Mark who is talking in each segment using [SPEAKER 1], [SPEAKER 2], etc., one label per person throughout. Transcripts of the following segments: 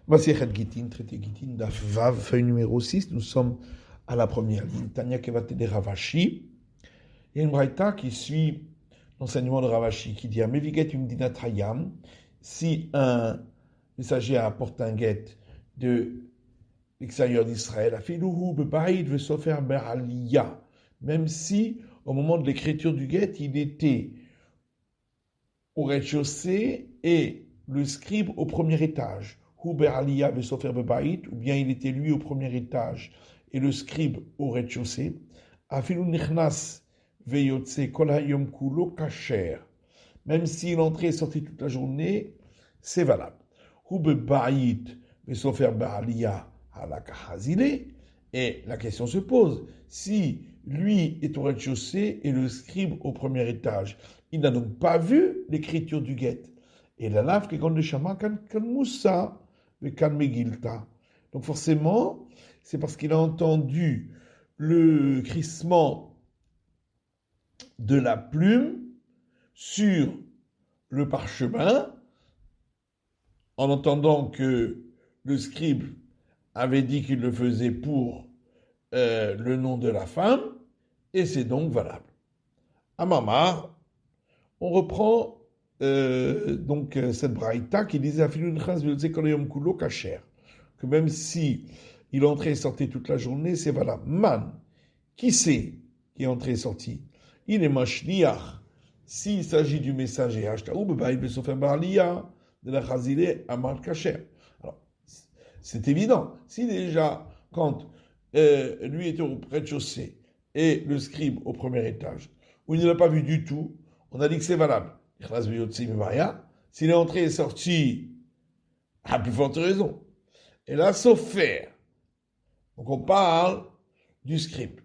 [SPEAKER 1] Masechet Gittin, traité Gittin, Daf Vav, feuille numéro 6, nous sommes à la première ligne. Tanya Kevate de Ravashi. Il y a une braïta qui suit l'enseignement de Ravashi qui dit Ameviget Umdinat Hayam, si un messager apporte un guet de l'extérieur d'Israël, Afiluhu Bebaïd Vesofer Beraliya, même si au moment de l'écriture du guet, il était au rez-de-chaussée et le scribe au premier étage. Ou bien il était lui au premier étage et le scribe au rez-de-chaussée. Même si l'entrée est sortie toute la journée, c'est valable. Et la question se pose, si lui est au rez-de-chaussée et le scribe au premier étage, il n'a donc pas vu l'écriture du guet. Et la lave qui compte le chama kan Moussa, le kan Megilta. Donc forcément, c'est parce qu'il a entendu le crissement de la plume sur le parchemin, en entendant que le scribe avait dit qu'il le faisait pour le nom de la femme, et c'est donc valable. À Mamar, on reprend donc cette braïta qui disait que même si il entrait et sortait toute la journée, c'est valable. Man, qui c'est qui est entré et sorti? Il est mashliach. S'il s'agit du messager, de la chazile amal kasher. Alors, c'est évident. Si déjà, quand lui était au rez-de-chaussée et le scribe au premier étage, où il ne l'a pas vu du tout, on a dit que c'est valable. S'il est entré et sorti, à plus forte raison. Et là, sauf faire. Donc on parle du scribe.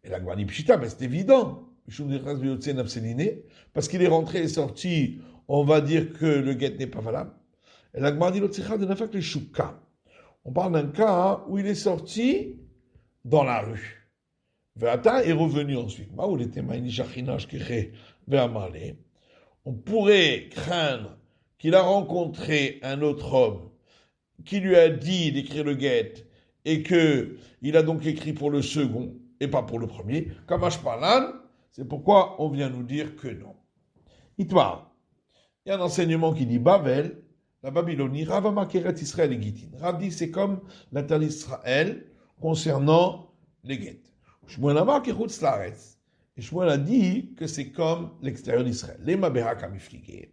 [SPEAKER 1] Et la Gmani Pshita, ben c'est évident. Parce qu'il est rentré et sorti, on va dire que le guet n'est pas valable. Et la Gmani Lotzicha de Nafak le Shuka. On parle d'un cas où il est sorti dans la rue. Ve'ata est revenu ensuite. On pourrait craindre qu'il a rencontré un autre homme qui lui a dit d'écrire le guet et qu'il a donc écrit pour le second et pas pour le premier. Kamash Palan, c'est pourquoi on vient nous dire que non. Itmar, il y a un enseignement qui dit Babel, la Babylonie, Rav Makeret Israël et Gitin. Rav dit c'est comme la terre d'Israël concernant les guettes. Shmuel Amar Kechutz Laaretz. Et Shmuel a dit que c'est comme l'extérieur d'Israël. Les Mabera Kamiflige.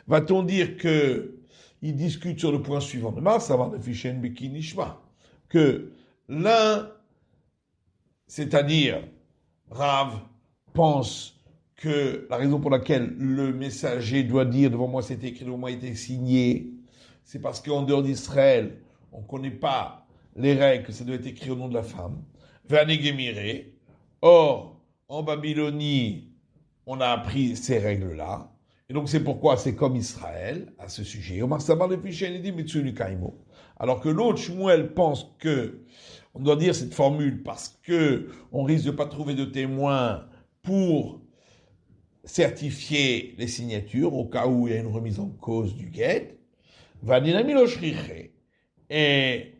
[SPEAKER 1] Va-t-on dire que il discute sur le point suivant de Mars, avant de Fishen Beki Nishma, que l'un, c'est-à-dire Rav, pense que la raison pour laquelle le messager doit dire devant moi c'est écrit, devant moi été signé, c'est parce qu'en dehors d'Israël, on ne connaît pas les règles, que ça doit être écrit au nom de la femme. Vanegemire. Or, en Babylonie, on a appris ces règles-là. Et donc, c'est pourquoi c'est comme Israël à ce sujet. Alors que l'autre, Shmuel, pense que on doit dire cette formule parce que on risque de ne pas trouver de témoins pour certifier les signatures au cas où il y a une remise en cause du guet. Et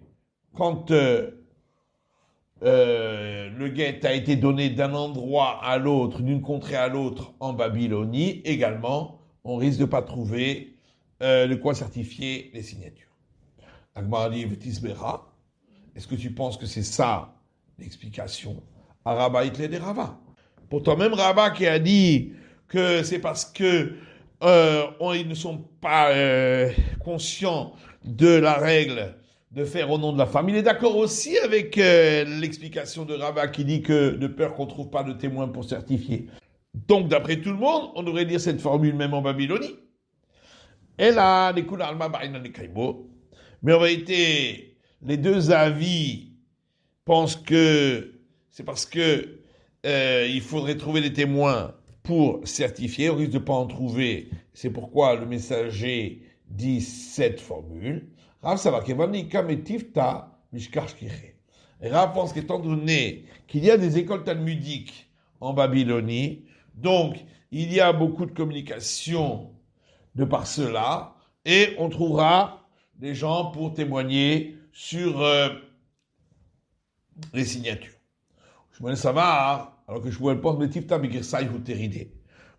[SPEAKER 1] quand le guet a été donné d'un endroit à l'autre, d'une contrée à l'autre en Babylonie, également, on risque de ne pas trouver de quoi certifier les signatures. Agmar dit, est-ce que tu penses que c'est ça l'explication? Araba Hitler des Rava. Pourtant, même Rabat qui a dit que c'est parce que ils ne sont pas conscients de la règle de faire au nom de la femme. Il est d'accord aussi avec l'explication de Rabat qui dit que de peur qu'on ne trouve pas de témoins pour certifier. Donc, d'après tout le monde, on devrait dire cette formule même en Babylonie. Et là, mais en vérité, les deux avis pensent que c'est parce que il faudrait trouver des témoins pour certifier. On risque de ne pas en trouver. C'est pourquoi le messager dit cette formule. Rav pense qu'étant donné qu'il y a des écoles talmudiques en Babylonie, donc il y a beaucoup de communication de par cela, et on trouvera les gens pour témoigner sur les signatures. Shmuel Samar, alors que Shmuel pense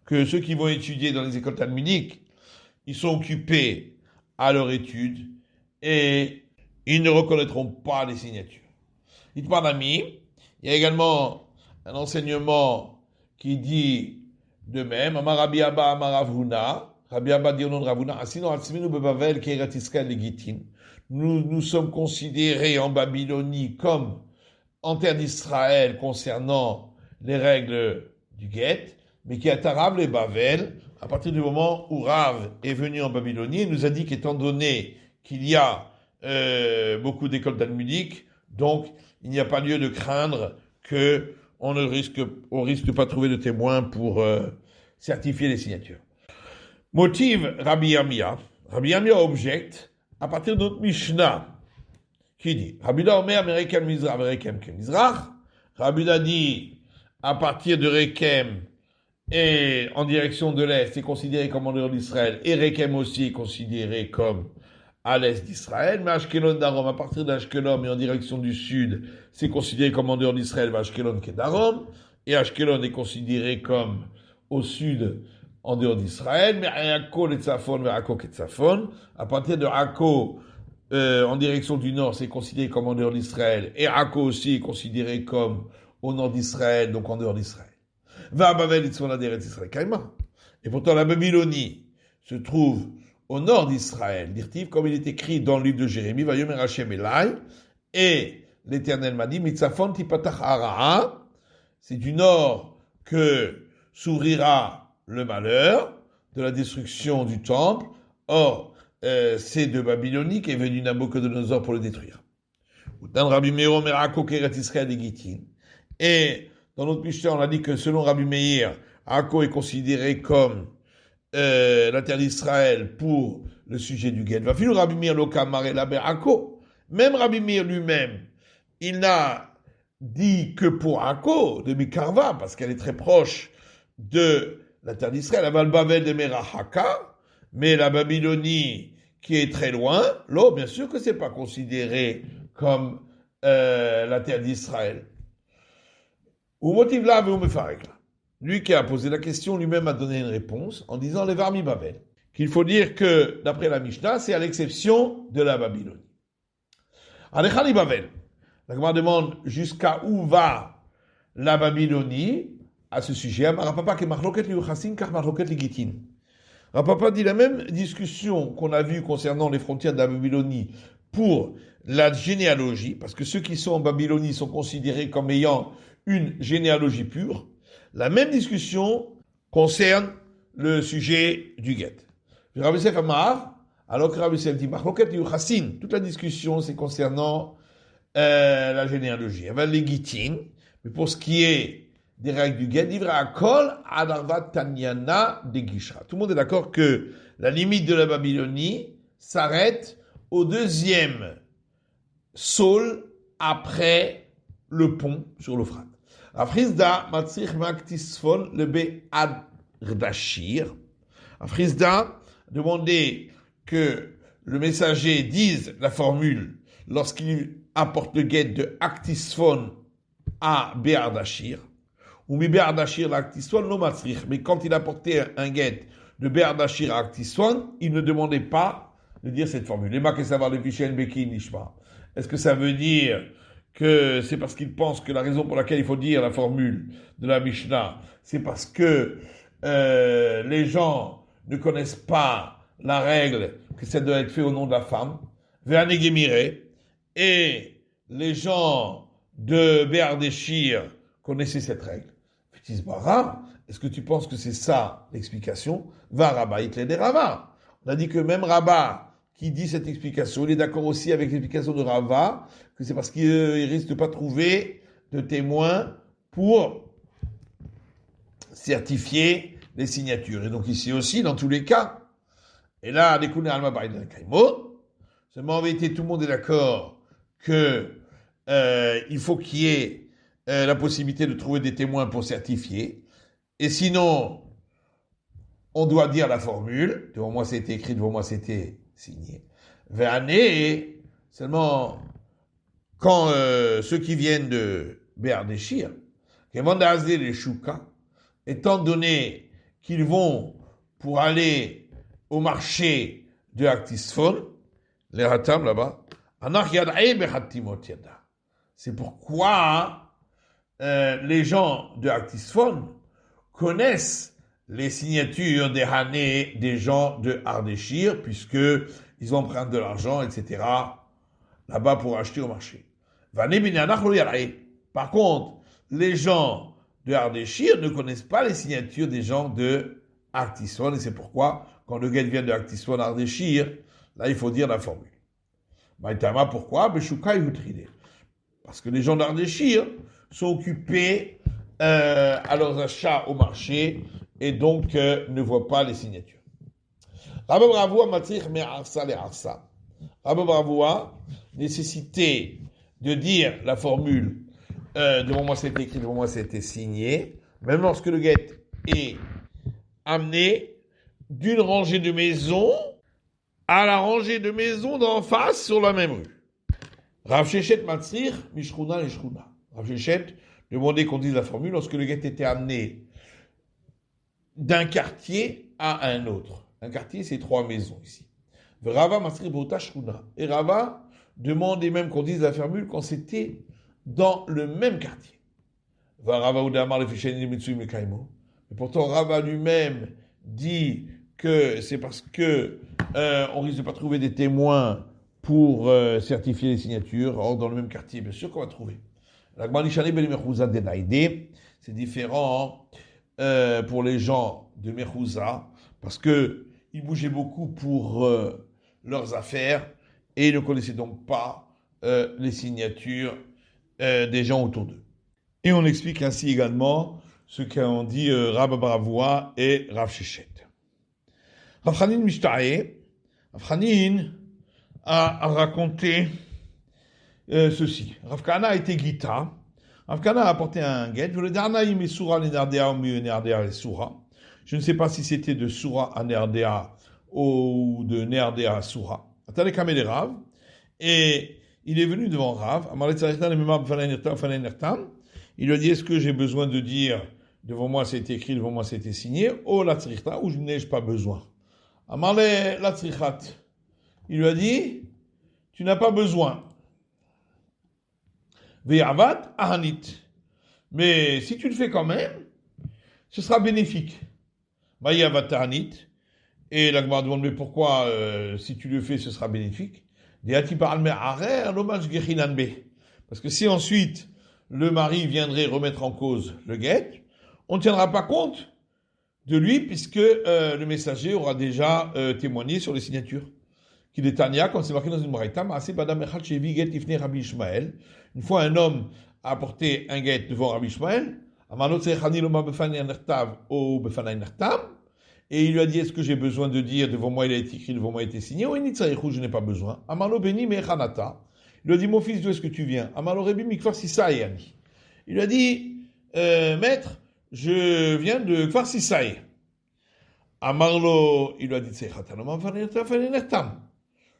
[SPEAKER 1] que ceux qui vont étudier dans les écoles talmudiques, ils sont occupés à leur étude et ils ne reconnaîtront pas les signatures. Il y a également un enseignement qui dit de même, Amar Rabbi Abba, Amar Rav Huna, Rabbi Abba dit au nom de Rav Huna, Asinu atzminu bebavel keirat Israël legitim. Nous sommes considérés en Babylonie comme en terre d'Israël concernant les règles du guet, mais qui est arabe les Bavel, à partir du moment où Rav est venu en Babylonie, il nous a dit qu'étant donné qu'il y a beaucoup d'écoles talmudiques, donc il n'y a pas lieu de craindre que on risque pas de trouver de témoins pour certifier les signatures. Motive Rabbi Yamia. Rabbi Yamia objecte à partir de notre Mishnah qui dit Rabbi Da Omer Merekem Mizrach Merekem Mizrach. Rabbi Da dit à partir de Rekem et en direction de l'Est est considéré comme en dehors d'Israël et Rekem aussi est considéré comme à l'est d'Israël, mais Ashkelon Darom, à partir d'Ashkelon et en direction du sud, c'est considéré comme en dehors d'Israël, mais Ashkelon qui est Darom, et Ashkelon est considéré comme au sud, en dehors d'Israël, mais Akko le Tzafon, mais Akko qui est Tzafon, à partir de Akko, en direction du nord, c'est considéré comme en dehors d'Israël, et Akko aussi est considéré comme au nord d'Israël, donc en dehors d'Israël. Va Bavel Itzvona Deret Israël Kaima. Et pourtant la Babylonie se trouve au nord d'Israël, dirtiv, comme il est écrit dans le livre de Jérémie, Vayomer Hashem Elai, et l'Éternel m'a dit, Mitzafon tipatach hara'a, c'est du nord que s'ouvrira le malheur de la destruction du temple. Or, c'est de Babylonie qu'est venu Nabucodonosor pour le détruire. Et dans notre Mishnah, on a dit que selon Rabbi Meir, Akko est considéré comme la terre d'Israël pour le sujet du guet. Rabbi Meir Akko. Même Rabbi Meir lui-même, il n'a dit que pour Akko, de Mikarva, parce qu'elle est très proche de la terre d'Israël. Aval Bavel de Merahaka, mais la Babylonie qui est très loin, là, bien sûr que c'est pas considéré comme la terre d'Israël. Ou motive là, ou me farek là. Lui qui a posé la question, lui-même a donné une réponse en disant les Varmi Babel. Qu'il faut dire que, d'après la Mishnah, c'est à l'exception de la Babylonie. Alechali Babel. La Gemara demande jusqu'à où va la Babylonie à ce sujet. Rapapa dit la même discussion qu'on a vue concernant les frontières de la Babylonie pour la généalogie, parce que ceux qui sont en Babylonie sont considérés comme ayant une généalogie pure. La même discussion concerne le sujet du guet. Rabbi Yosef Amar, alors que Rabbi Yosef dit, toute la discussion c'est concernant la généalogie. Elle va légitime, mais pour ce qui est des règles du guet, livre à Kol Adarvat Tanyana de Gishra. Tout le monde est d'accord que la limite de la Babylonie s'arrête au deuxième saule après le pont sur l'Euphrate. Afrizda matzich maktisfon le be'adashir. Afrizda demandait que le messager dise la formule lorsqu'il apporte le guet de aktisfon à be'adashir. Ou mi be'adashir l'aktisfon no matzich. Mais quand il apportait un guet de be'adashir à aktisfon, il ne demandait pas de dire cette formule. Lema que savoir le fichen bekin nishma. Est-ce que ça veut dire que c'est parce qu'il pense que la raison pour laquelle il faut dire la formule de la Mishnah, c'est parce que les gens ne connaissent pas la règle que ça doit être fait au nom de la femme, et les gens de Béardéchir connaissaient cette règle. Est-ce que tu penses que c'est ça l'explication? Va Rabat, il te des Rava. On a dit que même Rabat, qui dit cette explication, il est d'accord aussi avec l'explication de Rava, que c'est parce qu'il risque de pas trouver de témoins pour certifier les signatures. Et donc ici aussi, dans tous les cas, et là, seulement en vérité, tout le monde est d'accord que il faut qu'il y ait la possibilité de trouver des témoins pour certifier. Et sinon, on doit dire la formule. Devant moi, c'était écrit, devant moi, c'était signé. Ve'ané, seulement quand ceux qui viennent de Béardéchir, qui vont d'Azé les Chouka, étant donné qu'ils vont pour aller au marché de Actisphone, les Hatam là-bas, c'est pourquoi les gens de Actisphone connaissent les signatures des Hané des gens de Ardéchir, puisqu'ils vont prendre de l'argent, etc., là-bas pour acheter au marché. Par contre, les gens de Ardéchir ne connaissent pas les signatures des gens de Actisphone, et c'est pourquoi, quand le guet vient de Actisphone à Ardéchir, là, il faut dire la formule. Maïtama, pourquoi? Parce que les gens d'Ardéchir sont occupés à leurs achats au marché et donc ne voient pas les signatures. Rabbi Bravoua matrich me arsa le arsa. Rabbi Bravoua, nécessité de dire la formule devant moi c'était écrit, devant moi c'était signé, même lorsque le guet est amené d'une rangée de maisons à la rangée de maisons d'en face sur la même rue. Rav Shechet matzir mishchuna le shchuna. Rav Shechet demandait qu'on dise la formule lorsque le guet était amené d'un quartier à un autre. Un quartier, c'est 3 maisons ici. Rava matzir bota shchuna. Et Rava demandait même qu'on dise la formule quand c'était dans le même quartier. Rava udamar le ficheni mitsui mekaimo. Et pourtant Rava lui-même dit que c'est parce que on risque de pas trouver des témoins pour certifier les signatures. Or, dans le même quartier, bien sûr qu'on va trouver. C'est différent pour les gens de Mechouza, parce qu'ils bougeaient beaucoup pour leurs affaires et ils ne connaissaient donc pas les signatures des gens autour d'eux. Et on explique ainsi également ce qu'ont dit Rabbi Bravoua et Rav Shechet. Rav Chanin Mishtae, Rav Chanin a raconté ceci. Rav Kana était Gita. Rav Kana a apporté un guet. Je ne sais pas si c'était de Soura à Nerdea ou de Nerdea à Soura. Et il est venu devant Rav. Il lui a dit, est-ce que j'ai besoin de dire, devant moi c'est écrit, devant moi c'est signé, ou la tzrichta, ou je n'ai pas besoin. Amarle la tzrichat. Il lui a dit, tu n'as pas besoin. Ve'avat ahanit. Mais si tu le fais quand même, ce sera bénéfique. Ve'avat ahanit. Et la Gemara demande, mais pourquoi, si tu le fais, ce sera bénéfique? Parce que si ensuite, le mari viendrait remettre en cause le guet, on ne tiendra pas compte de lui, puisque le messager aura déjà témoigné sur les signatures. Qu'il est Tania, comme c'est marqué dans une braïta, une fois un homme a apporté un guet devant Rabbi Ishmael, et il lui a dit, est-ce que j'ai besoin de dire, devant moi il a été écrit, devant moi il a été signé, ou je n'ai pas besoin. Il lui a dit, mon fils, d'où est-ce que tu viens? Il lui a dit, maître, je viens de Kfar Sisaï. Amarlo, il lui a dit,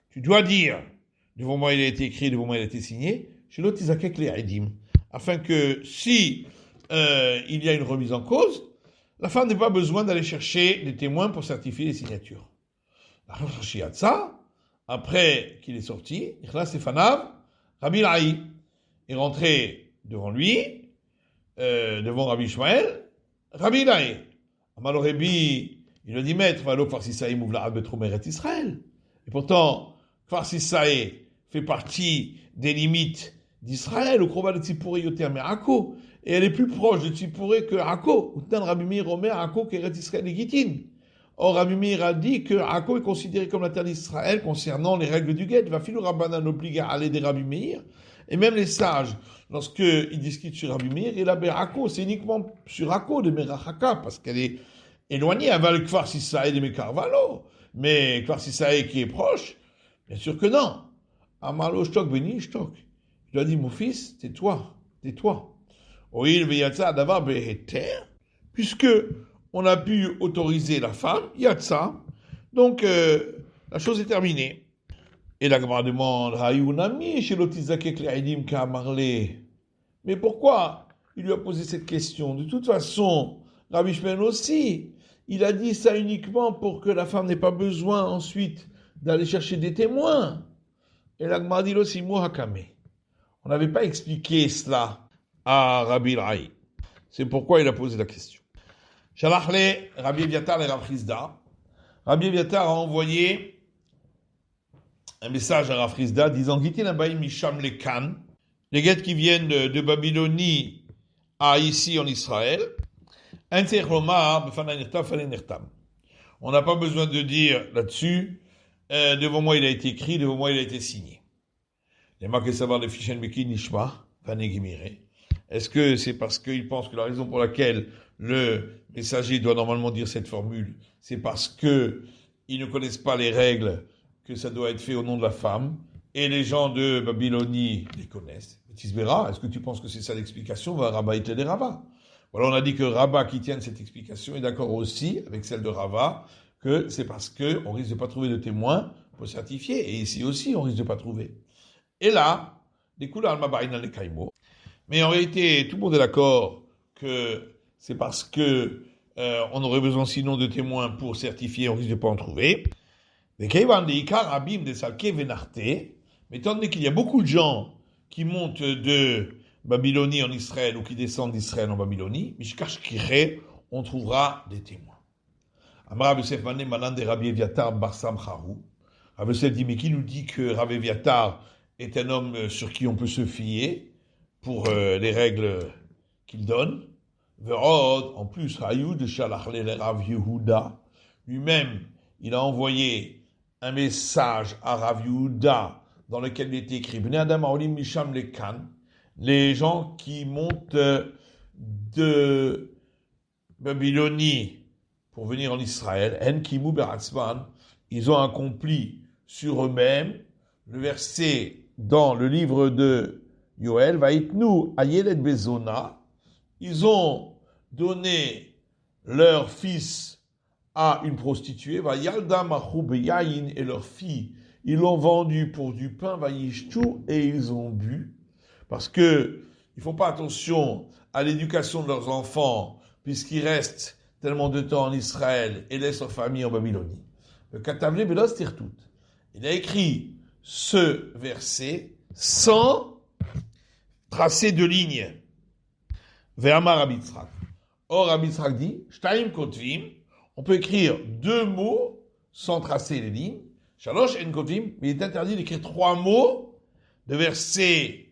[SPEAKER 1] tu dois dire, devant moi il a été écrit, devant moi il a été signé, afin que si il y a une remise en cause, la femme n'a pas besoin d'aller chercher des témoins pour certifier les signatures. Après qu'il est sorti, Rabbi Laï est rentré devant lui, devant Rabbi Ishmael, Rabbi Laï. Amal Rebi, il a dit, maître, va Kfar Sisaï mouvla betromeret Israël. Et pourtant, Kfar Sisaï fait partie des limites d'Israël, au Krova de Tzipuré Yoter Merako, et elle est plus proche de Tzipuré que Akko. Outan Rabbi Meir Omer Akko Keret Israël et Gitin. Or, Rabbi Meir a dit que Akko est considéré comme la terre d'Israël concernant les règles du guet. Va filou Rabbanan oblige à aller des Rabbi Meir. Et même les sages, lorsqu'ils discutent sur Rabbi Meir, et la Akko, c'est uniquement sur Akko de Merachaka, parce qu'elle est éloignée. Aval Kfar Sisaï de Mekarvalo. Mais Kfar Sisaï qui est proche, bien sûr que non. Amalo Shtok Beni Shtok. Il a dit, mon fils, tais-toi. Oil Veyatsa Davar Beheter, puisque on a pu autoriser la femme, Yatsa, donc la chose est terminée. Et la Gemara demande, Hayunami, chez l'otizakek le'edim ka'amarle. Mais pourquoi il lui a posé cette question? De toute façon, Rabbi Shmuel aussi, il a dit ça uniquement pour que la femme n'ait pas besoin ensuite d'aller chercher des témoins. Et la Gemara dit aussi, Muhakame. On n'avait pas expliqué cela à Rabbi Rai. C'est pourquoi il a posé la question. Shalachle, Rabbi Eviatar et Rav Chizda. Rabbi Eviatar a envoyé un message à Rav Chizda disant Gitin abayim misham lekan, les guettes qui viennent de Babylonie à ici en Israël. On n'a pas besoin de dire là-dessus, devant moi il a été écrit, devant moi il a été signé. Les marqués savoir le fichen meki nishma, est-ce que c'est parce qu'il pense que la raison pour laquelle le messager doit normalement dire cette formule, c'est parce que ils ne connaissent pas les règles que ça doit être fait au nom de la femme, et les gens de Babylonie les connaissent. Tisbera, est-ce que tu penses que c'est ça l'explication? Va Rabba et des Rava. Voilà, on a dit que Rabba qui tient cette explication est d'accord aussi avec celle de Rava, que c'est parce qu'on risque de pas trouver de témoins pour certifier, et ici aussi on risque de pas trouver. Et là, des couleurs al-mabaïna le kaimo. Mais en réalité, tout le monde est d'accord que c'est parce que on aurait besoin sinon de témoins pour certifier, on risque de pas en trouver. Mais étant donné qu'il y a beaucoup de gens qui montent de Babylonie en Israël ou qui descendent d'Israël en Babylonie, on trouvera des témoins. Amar Yosef Mané Manan de Rabbi Eviatar Barsam Charou. Rabbi Yosef dit, mais qui nous dit que Rabbi Eviatar est un homme sur qui on peut se fier pour les règles qu'il donne? Verod, en plus, Hayoud Shalachle le Rav Yehuda, lui-même, il a envoyé un message à Rav Yehuda dans lequel il était écrit Bnei Adam Haolim Misham Lekan, les gens qui montent de Babylonie pour venir en Israël, En Kimu Beratzman, ils ont accompli sur eux-mêmes le verset dans le livre de Yoël, Vaitnu Ayelet Bezona, ils ont donné leur fils à une prostituée, Vayalda Machu Beyayin, et leur fille, ils l'ont vendu pour du pain, Vayishtu, et ils ont bu, parce que ils font pas attention à l'éducation de leurs enfants, puisqu'ils restent tellement de temps en Israël et laissent leur famille en Babylonie. Le Katavle Belos Tirtout, il a écrit ce verset sans tracer de ligne. Ve'amar Rabbi Yitzhak. Or, Rabbi Yitzhak dit, Shtaim Kotvim, on peut écrire 2 mots sans tracer les lignes. Shalosh en Kotvim, mais il est interdit d'écrire 3 mots de versets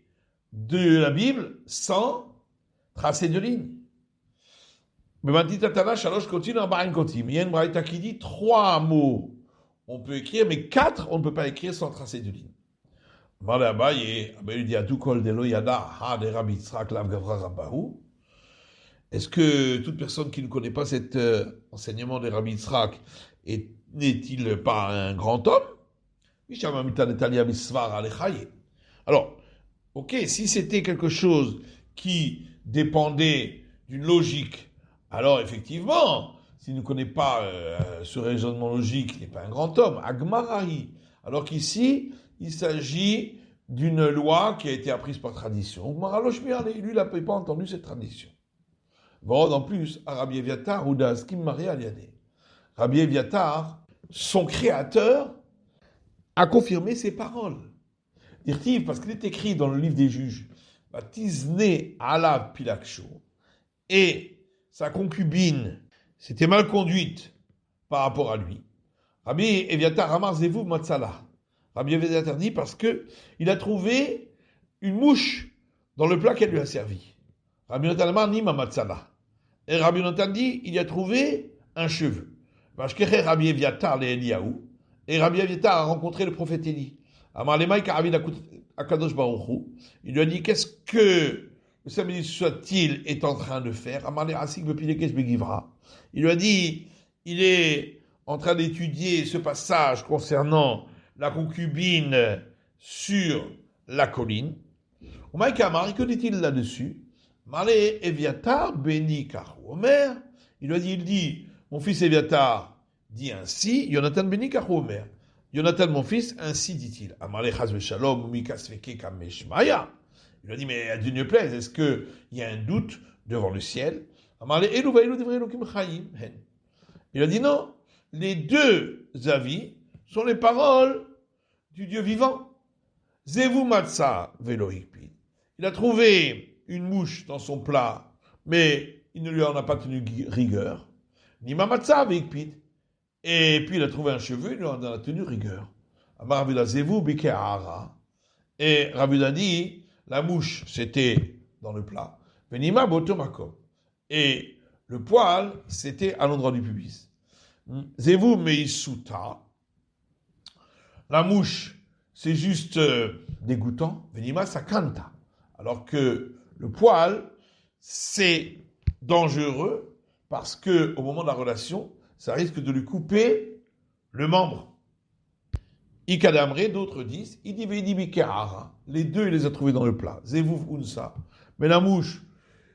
[SPEAKER 1] de la Bible sans tracer de ligne. Mais maintenant, Tatana, Shalosh Kotvim, Arbaim Kotvim. Il y a une braïta qui dit 3 mots on peut écrire, mais 4 on ne peut pas écrire sans tracer de ligne. Est-ce que toute personne qui ne connaît pas cet enseignement de Rabbi Yitzhak n'est-il pas un grand homme? Alors, ok, si c'était quelque chose qui dépendait d'une logique, alors effectivement, s'il ne connaît pas ce raisonnement logique, il n'est pas un grand homme. Agmarahi. Alors qu'ici, il s'agit d'une loi qui a été apprise par tradition. Lui, il n'a pas entendu cette tradition. Bon, en plus, Rabbi Eviatar, Oudaz, Kim Maria Aliade. Rabbi Eviatar, son créateur, a confirmé ses paroles. Dire-t-il, parce qu'il est écrit dans le livre des juges, Tizne Alav Pilaksho, et sa concubine s'était mal conduite par rapport à lui. Rabbi Eviatar Amar Zevu Matzala. Rabbi Eviatar dit parce que il a trouvé une mouche dans le plat qu'elle lui a servi. Rabbi Natan Amar Nima Matzala. Et Rabbi Natan dit il y a trouvé un cheveu. Vashkeche Rabbi Eviatar le Eliyahu. Et Rabbi Eviatar a rencontré le prophète Élie. Amar Lemay Karavid Akadosh Baruchu. Il lui a dit qu'est-ce que le samedi soit-il est en train de faire? Amar le Asik Bepilekesh Begivra. Il lui a dit il est en train d'étudier ce passage concernant la concubine sur la colline. Omaïkamar, que dit-il là-dessus? Marlé Eviatar Beni Kahu Omer. Il lui a dit, mon fils Eviatar dit ainsi, Yonatan Beni Kahu Omer. Yonatan, mon fils, ainsi dit-il. Amarle chas v'shalom, mikas veke kameshmaya. Il lui a dit, mais à Dieu ne plaise, est-ce qu'il y a un doute devant le ciel? Amarle elu va'elu divrei Elokim chayim hen. Il a dit non, les deux avis sont les paroles du Dieu vivant. Zevu matzah velo hikpid. Il a trouvé une mouche dans son plat, mais il ne lui en a pas tenu rigueur. Nima matzah vehikpid. Et puis il a trouvé un cheveu, il lui en a tenu rigueur. Amar Ravida zevu bike'ara. Et Ravida dit, la mouche, c'était dans le plat. Venima botomakom. Et le poil, c'était à l'endroit du pubis. Zevu meisuta. La mouche, c'est juste dégoûtant. Venima sakanta. Alors que le poil, c'est dangereux parce que au moment de la relation, ça risque de lui couper le membre. Ikadamre, d'autres disent, les deux, il les a trouvés dans le plat. Zevuv unsa. Mais la mouche,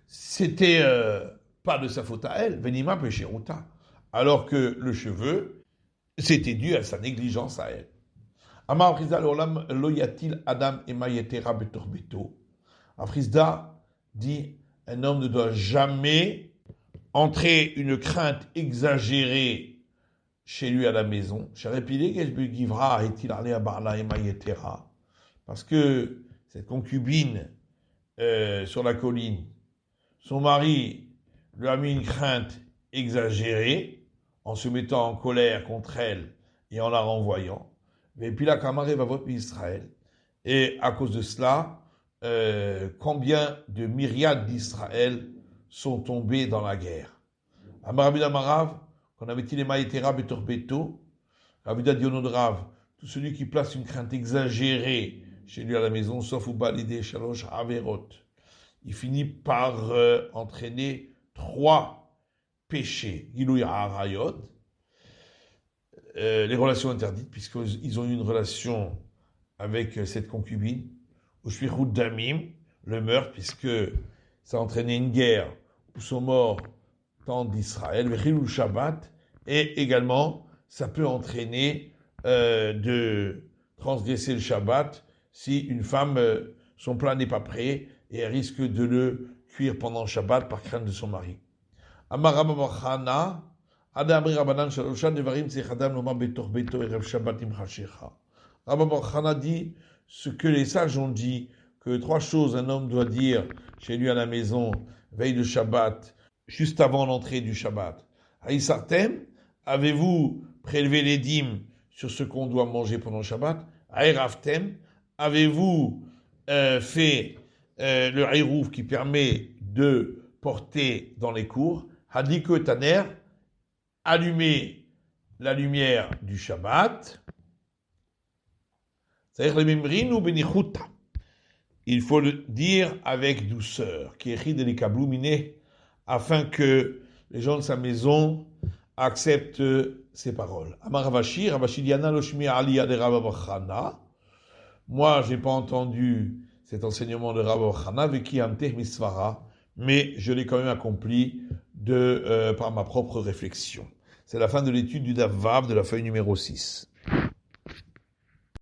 [SPEAKER 1] c'était pas de sa faute à elle. Venima pesheruta. Alors que le cheveu, c'était dû à sa négligence à elle. Amar Frisda l'olam lo yatil adam ema yetera betorbeto. Frisda dit, un homme ne doit jamais entrer une crainte exagérée chez lui à la maison. Parce que cette concubine sur la colline, son mari lui a mis une crainte exagérée en se mettant en colère contre elle et en la renvoyant. Et puis la camarade va voter Israël. Et à cause de cela, combien de myriades d'Israël sont tombés dans la guerre. Amar Rabbi Amarav, qu'on avait dit les Maïtera Betorbeto, Rabbi Dionod Rav, tout celui qui place une crainte exagérée chez lui à la maison, sauf ou balidé Shalosh Averot, il finit par entraîner 3 péchés. Gilou Harayot, les relations interdites, puisqu'ils ont eu une relation avec cette concubine, ou Shvichut Damim, le meurtre, puisque ça a entraîné une guerre où sont morts tant d'Israël, Vechilul Shabbat, et également ça peut entraîner de transgresser le Shabbat si une femme, son plat n'est pas prêt et elle risque de le cuire pendant le Shabbat par crainte de son mari. Amar Rabba bar Chana, Ada Amri Rabbanan Shalosha Devarim Tzechadam Loma Betor Beto Erev Shabbat Im Chashecha. Rabba bar Chana dit ce que les sages ont dit, que 3 choses un homme doit dire chez lui à la maison, veille de Shabbat, juste avant l'entrée du Shabbat. Aïsartem, avez-vous prélevé les dîmes sur ce qu'on doit manger pendant le Shabbat? Aïraftem, avez-vous fait le Aïrouf qui permet de porter dans les cours? Hadliko Taner, allumer la lumière du Shabbat. C'est-à-dire les membrines ou benichuta. Il faut le dire avec douceur, qui est de l'ikablumine, afin que les gens de sa maison acceptent ses paroles. Amar Ravashi, Ravashi Diana Loshmi Aliyah de Rabba bar Chana. Moi, je n'ai pas entendu cet enseignement de Rabba bar Chana, Veki Amteh Misvara, mais je l'ai quand même accompli par ma propre réflexion. C'est la fin de l'étude du Daf Vav de la feuille numéro 6.